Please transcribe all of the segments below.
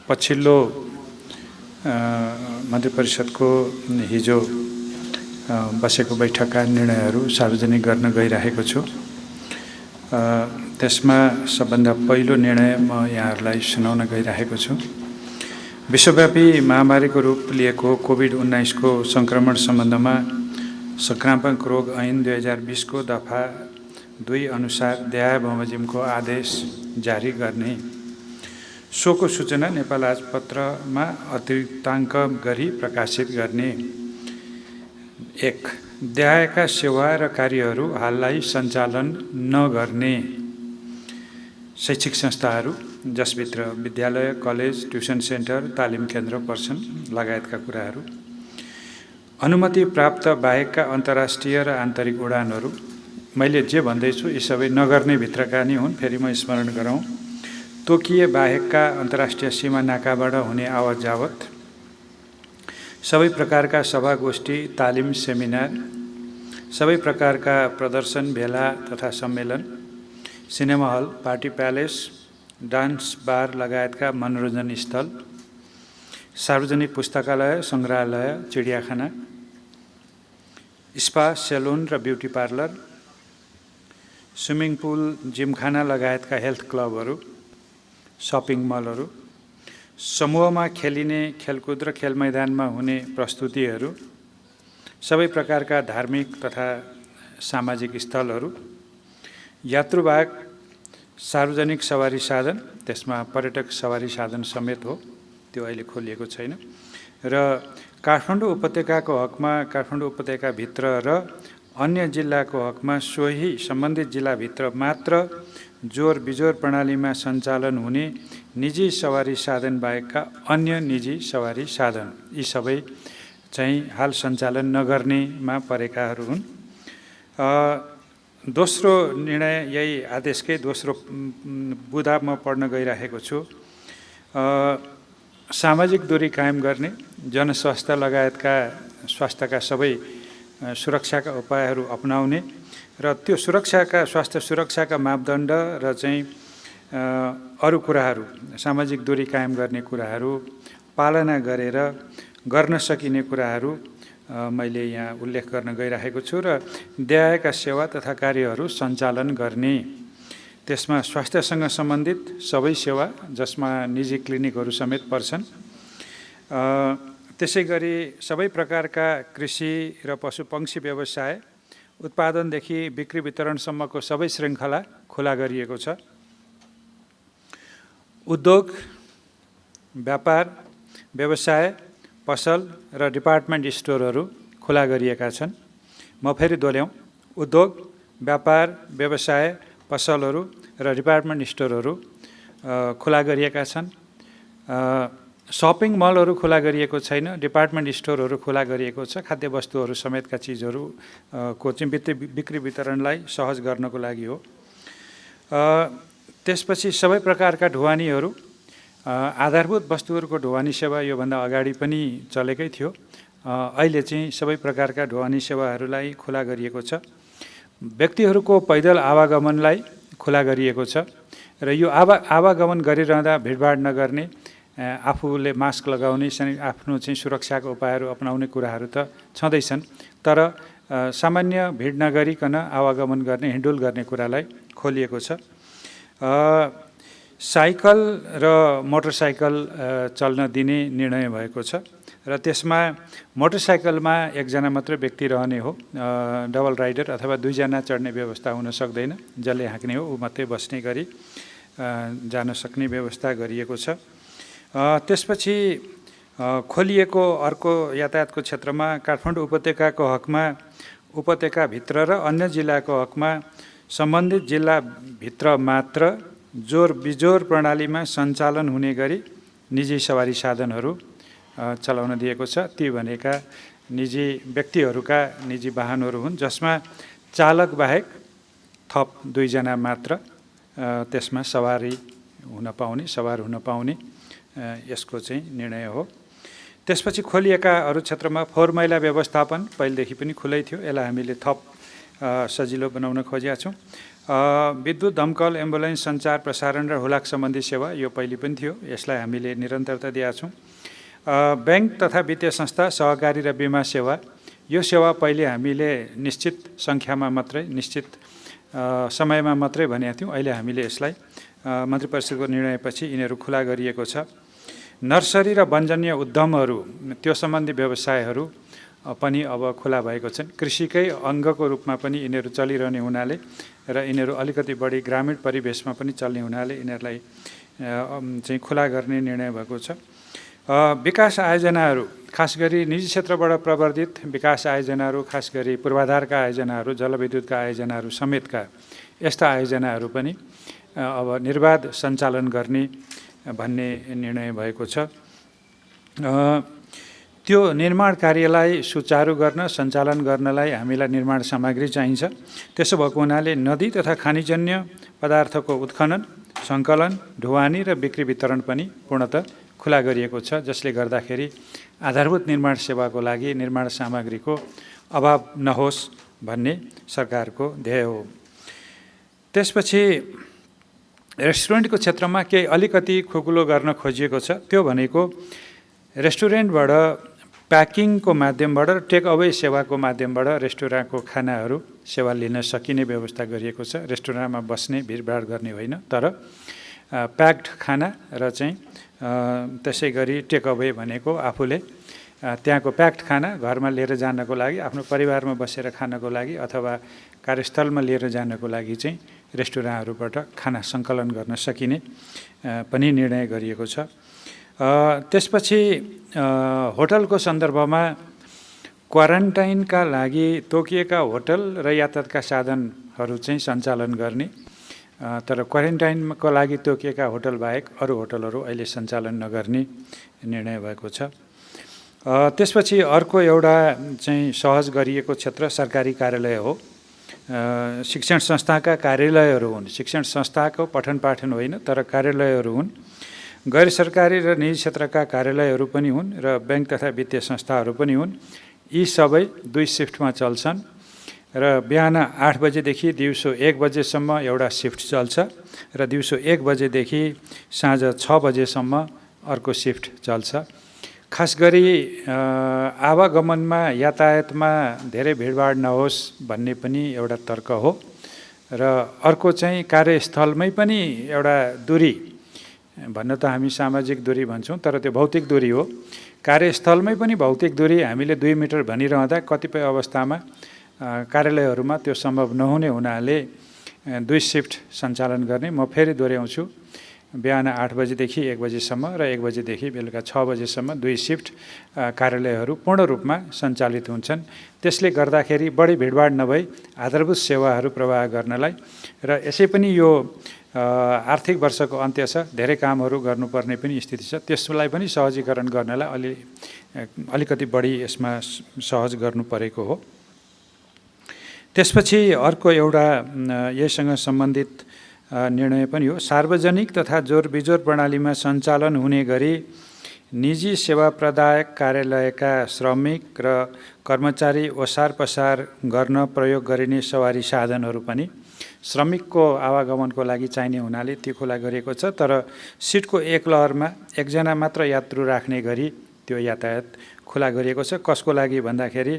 पछिल्लो मन्त्री परिषदको हिजो बसेको बैठकका निर्णयहरू सार्वजनिक गर्न गइरहेको छु। त्यसमा सबभन्दा पहिलो निर्णय म यहाँहरूलाई सुनाउन गइरहेको छु। विश्वव्यापी महामारीको रूप लिएको कोभिड-19 को संक्रमण सम्बन्धमा संक्रामक रोग ऐन 2020 को दफा 2 अनुसार दयाबमोजिमको आदेश जारी गर्ने, सोको सूचना नेपाल राजपत्रमा अतिरिक्ताङ्क गरी प्रकाशित गर्ने। 1. दयाका सेवा र कार्यहरू हाललाई सञ्चालन नगर्ने शैक्षिक संस्थाहरू जसभित्र विद्यालय, कलेज, ट्युसन सेन्टर, तालिम केन्द्र पर्छन् लगायतका कुराहरू। अनुमति प्राप्त बाहेकका अन्तर्राष्ट्रिय र आन्तरिक उडानहरू, मैले जे भन्दैछु यी सबै नगर्ने भित्रका नै हुन्। फेरि म स्मरण गराउँ, तोकिए बाहेकका अन्तर्राष्ट्रिय सीमा नाकाबाट हुने आवत जावत, सबै प्रकारका सभागोष्ठी, तालिम, सेमिनार, सबै प्रकारका प्रदर्शन, भेला तथा सम्मेलन, cinema hall, party palace, dance bar लगायतका मनोरञ्जन स्थल, सार्वजनिक पुस्तकालय, सङ्ग्रहालय, चिडियाखाना, स्पा, सेलुन र beauty parlour, swimming pool, gymkhana लगायतका हेल्थ क्लबहरू, सपिङ मलहरू, समूहमा खेलिने खेलकुद र खेल मैदानमा हुने प्रस्तुतिहरू, सबै प्रकारका धार्मिक तथा सामाजिक स्थलहरू, यात्रुवाहक सार्वजनिक सवारी साधन, त्यसमा पर्यटक सवारी साधन समेत हो, त्यो अहिले खोलिएको छैन, र काठमाडौँ उपत्यकाको हकमा काठमाडौँ उपत्यकाभित्र र अन्य जिल्लाको हकमा सोही सम्बन्धित जिल्लाभित्र मात्र जोर बिजोर प्रणालीमा सञ्चालन हुने निजी सवारी साधन बाहेकका अन्य निजी सवारी साधन, यी सबै चाहिँ हाल सञ्चालन नगर्नेमा परेकाहरू हुन्। दोस्रो निर्णय यही आदेशकै दोस्रो बुँदा म पढ्न गइरहेको छु। सामाजिक दूरी कायम गर्ने, जनस्वास्थ्य लगायतका स्वास्थ्यका सबै सुरक्षाका उपायहरू अपनाउने र त्यो स्वास्थ्य सुरक्षाका मापदण्ड र चाहिँ अरू कुराहरू, सामाजिक दूरी कायम गर्ने कुराहरू पालना गरेर गर्न सकिने कुराहरू मैले यहाँ उल्लेख गर्न गइरहेको छु र दयाका सेवा तथा कार्यहरू सञ्चालन गर्ने। त्यसमा स्वास्थ्यसँग सम्बन्धित सबै सेवा जसमा निजी क्लिनिकहरू समेत पर्छन्, त्यसै गरी सबै प्रकारका कृषि र पशुपक्षी व्यवसाय, उत्पादनदेखि बिक्री वितरणसम्मको सबै श्रृङ्खला खुला गरिएको छ। उद्योग, व्यापार, व्यवसाय, पसल र डिपार्टमेन्ट स्टोरहरू खुला गरिएका छन्। म फेरि दोहोऱ्याउँ, उद्योग, व्यापार, व्यवसाय, पसलहरू र डिपार्टमेन्ट स्टोरहरू खुला गरिएका छन्। सपिङ मलहरू खुला गरिएको छैन, डिपार्टमेन्ट स्टोरहरू खुला गरिएको छ। खाद्य वस्तुहरू समेतका चिजहरू को चाहिँ बिक्री वितरणलाई सहज गर्नको लागि हो। त्यसपछि सबै प्रकारका ढुवानीहरू, आधारभूत वस्तुहरूको ढुवानी सेवा योभन्दा अगाडि पनि चलेकै थियो, अहिले चाहिँ सबै प्रकारका ढुवानी सेवाहरूलाई खुला गरिएको छ। व्यक्तिहरूको पैदल आवागमनलाई खुला गरिएको छ र यो आवागमन गरिरहँदा भिडभाड नगर्ने, आफूले मास्क लगाउने, आफ्नो चाहिँ सुरक्षाको उपायहरू अपनाउने कुराहरू त छँदैछन्, तर सामान्य भिड नगरिकन आवागमन गर्ने, हिँडुल गर्ने कुरालाई खोलिएको छ। साइकल र मोटरसाइकल चल्न दिने निर्णय भएको छ र त्यसमा मोटरसाइकलमा एकजना मात्र व्यक्ति रहने हो, डबल राइडर अथवा 2 जना चढ्ने व्यवस्था हुन सक्दैन, जसले हाँक्ने हो ऊ मात्रै बस्ने गरी जान सक्ने व्यवस्था गरिएको छ। त्यसपछि खोलिएको अर्को यातायातको क्षेत्रमा काठमाडौँ उपत्यकाको हकमा उपत्यकाभित्र र अन्य जिल्लाको हकमा सम्बन्धित जिल्लाभित्र मात्र जोर बिजोर प्रणालीमा सञ्चालन हुने गरी निजी सवारी साधनहरू चलाउन दिएको छ। ती भनेका निजी व्यक्तिहरूका निजी वाहनहरू हुन् जसमा चालक बाहेक थप 2 जना मात्र त्यसमा सवार हुन पाउने यसको चाहिँ निर्णय हो। त्यसपछि खोलिएका अरू क्षेत्रमा फोहोर मैला व्यवस्थापन पहिलेदेखि पनि खुलै थियो, यसलाई हामीले थप सजिलो बनाउन खोजेका छौँ। विद्युत, दमकल, एम्बुलेन्स, सञ्चार, प्रसारण र हुलाक सम्बन्धी सेवा यो पहिले पनि थियो, यसलाई हामीले निरन्तरता दिएका छौँ। ब्याङ्क तथा वित्तीय संस्था, सहकारी र बिमा सेवा, यो सेवा पहिले हामीले निश्चित सङ्ख्यामा मात्रै, निश्चित समयमा मात्रै भनेका थियौँ। अहिले हामीले यसलाई मन्त्री परिषदको निर्णयपछि यिनीहरू खुला गरिएको छ। नर्सरी र वनजन्य उद्यमहरू, त्यो सम्बन्धी व्यवसायहरू पनि अब खुला भएको छन्। कृषिकै अङ्गको रूपमा पनि यिनीहरू चलिरहने हुनाले र यिनीहरू अलिकति बढी ग्रामीण परिवेशमा पनि चल्ने हुनाले यिनीहरूलाई चाहिँ खुला गर्ने निर्णय भएको छ। विकास आयोजनाहरू, खास गरी निजी क्षेत्रबाट प्रवर्धित विकास आयोजनाहरू, खास गरी पूर्वाधारका आयोजनाहरू, जलविद्युतका आयोजनाहरू समेतका यस्ता आयोजनाहरू पनि अब निर्बाध सञ्चालन गर्ने भन्ने निर्णय भएको छ। त्यो निर्माण कार्यलाई सुचारू गर्न, सञ्चालन गर्नलाई हामीलाई निर्माण सामग्री चाहिन्छ। त्यसो भएको हुनाले नदी तथा खानीजन्य पदार्थको उत्खनन, सङ्कलन, ढुवानी र बिक्री वितरण पनि पूर्णतः खुला गरिएको छ, जसले गर्दाखेरि आधारभूत निर्माण सेवाको लागि निर्माण सामग्रीको अभाव नहोस् भन्ने सरकारको ध्येय हो। त्यसपछि रेस्टुरेन्टको क्षेत्रमा केही अलिकति खुकुलो गर्न खोजिएको छ। त्यो भनेको रेस्टुरेन्टबाट प्याकिङको माध्यमबाट र टेक अवे सेवाको माध्यमबाट रेस्टुरेन्टको खानाहरू सेवा लिन सकिने व्यवस्था गरिएको छ। रेस्टुरेन्टमा बस्ने, भिडभाड गर्ने होइन, तर प्याक्ड खाना र चाहिँ त्यसै गरी टेक अवे भनेको आफूले त्यहाँको प्याक्ड खाना घरमा लिएर जानको लागि, आफ्नो परिवारमा बसेर खानको लागि अथवा कार्यस्थलमा लिएर जानको लागि चाहिँ रेस्टुरेन्टहरूबाट खाना सङ्कलन गर्न सकिने पनि निर्णय गरिएको छ। त्यसपछि होटलको सन्दर्भमा क्वारेन्टाइनका लागि तोकिएका होटल र यातायातका साधनहरू चाहिँ सञ्चालन गर्ने, तर क्वारेन्टाइनको लागि तोकिएका होटल बाहेक अरू होटलहरू अहिले सञ्चालन नगर्ने निर्णय भएको छ। त्यसपछि अर्को एउटा चाहिँ सहज गरिएको क्षेत्र सरकारी कार्यालय हो। शिक्षण संस्थाका कार्यालयहरू हुन्, शिक्षण संस्थाको पठन पाठन होइन, तर कार्यालयहरू हुन्। गैर सरकारी र निजी क्षेत्रका कार्यालयहरू पनि हुन् र ब्याङ्क तथा वित्तीय संस्थाहरू पनि हुन्। यी सबै 2 सिफ्टमा चल्छन् र बिहान 8 बजेदेखि दिउँसो 1 बजेसम्म एउटा सिफ्ट चल्छ र दिउँसो 1 बजेदेखि साँझ 6 बजेसम्म अर्को सिफ्ट चल्छ। खास गरी आवागमनमा, यातायातमा धेरै भिडभाड नहोस् भन्ने पनि एउटा तर्क हो र अर्को चाहिँ कार्यस्थलमै पनि एउटा दूरी, भन्न त हामी सामाजिक दूरी भन्छौँ, तर त्यो भौतिक दूरी हो। कार्यस्थलमै पनि भौतिक दूरी हामीले 2 मिटर भनिरहँदा कतिपय अवस्थामा कार्यालयहरूमा त्यो सम्भव नहुने हुनाले 2 सिफ्ट सञ्चालन गर्ने। म फेरि दोहोऱ्याउँछु, बिहान 8 बजेदेखि 1 बजेसम्म र 1 बजेदेखि बेलुका 6 बजेसम्म 2 सिफ्ट कार्यालयहरू पूर्ण रूपमा सञ्चालित हुन्छन्। त्यसले गर्दाखेरि बढी भिडभाड नभई आधारभूत सेवाहरू प्रवाह गर्नलाई र यसै पनि यो आर्थिक वर्षको अन्त्य छ, धेरै कामहरू गर्नुपर्ने पनि स्थिति छ, त्यसलाई पनि सहजीकरण गर्नलाई अलिकति बढी यसमा सहज गर्नु परेको हो। त्यसपछि अर्को एउटा यससँग सम्बन्धित निर्णय पनि हो। सार्वजनिक तथा जोर प्रणालीमा सञ्चालन हुने गरी निजी सेवा प्रदायक कार्यालयका श्रमिक र कर्मचारी ओसार पसार गर्न प्रयोग गरिने सवारी साधनहरू पनि श्रमिकको आवागमनको लागि चाहिने हुनाले त्यो खुला गरिएको छ। तर सिटको एक लहरमा 1 जना मात्र यात्रु राख्ने गरी त्यो यातायात खुला गरिएको छ। कसको लागि भन्दाखेरि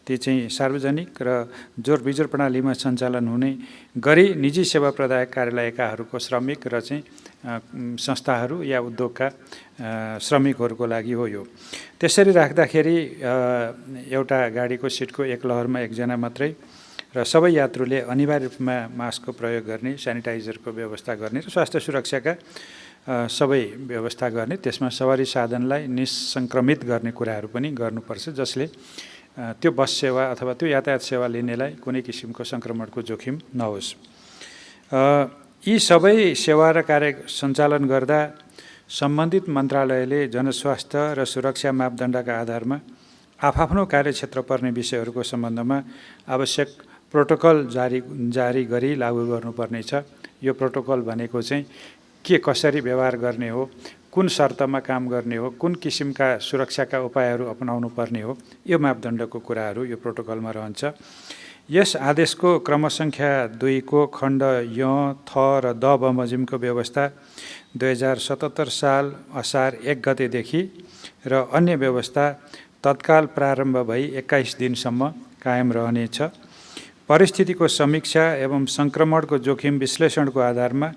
ती चाहिँ सार्वजनिक र जोर प्रणालीमा सञ्चालन हुने गरी निजी सेवा प्रदायक कार्यालयकाहरूको श्रमिक र चाहिँ संस्थाहरू या उद्योगका श्रमिकहरूको लागि हो यो। त्यसरी राख्दाखेरि एउटा गाडीको सिटको एक लहरमा 1 जना मात्रै र सबै यात्रुले अनिवार्य रूपमा मास्कको प्रयोग गर्ने, सेनिटाइजरको व्यवस्था गर्ने र स्वास्थ्य सुरक्षाका सबै व्यवस्था गर्ने, त्यसमा सवारी साधनलाई निसङ्क्रमित गर्ने कुराहरू पनि गर्नुपर्छ, जसले त्यो बस सेवा अथवा त्यो यातायात सेवा लिनेलाई कुनै किसिमको सङ्क्रमणको जोखिम नहोस्। यी सबै सेवा र कार्य सञ्चालन गर्दा सम्बन्धित मन्त्रालयले जनस्वास्थ्य र सुरक्षा मापदण्डका आधारमा आफ्नो कार्यक्षेत्र पर्ने विषयहरूको सम्बन्धमा आवश्यक प्रोटोकल जारी गरी लागू गर्नुपर्नेछ। यो प्रोटोकल भनेको चाहिँ के कसरी व्यवहार गर्ने हो, कुन शर्तमा काम गर्ने हो, कुन किसिमका सुरक्षाका उपायहरू अपनाउनु पर्ने हो, यो मापदण्डको कुराहरू यो प्रोटोकलमा रहन्छ। यस आदेशको क्रमसङ्ख्या 2 को खण्ड य, थ र द बमोजिमको व्यवस्था 2077 साल असार 1 गतेदेखि र अन्य व्यवस्था तत्काल प्रारम्भ भई 21 दिनसम्म कायम रहनेछ। परिस्थितिको समीक्षा एवं सङ्क्रमणको जोखिम विश्लेषणको आधारमा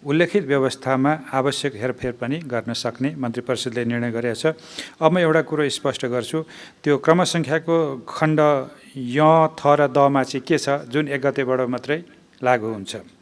उल्लेखित व्यवस्थामा आवश्यक हेरफेर पनि गर्न सक्ने मन्त्री परिषदले निर्णय गरेको छ। अब म एउटा कुरो स्पष्ट गर्छु, त्यो क्रमसङ्ख्याको खण्ड य, थ र दमा चाहिँ के छ, जुन 1 गतेबाट मात्रै लागू हुन्छ।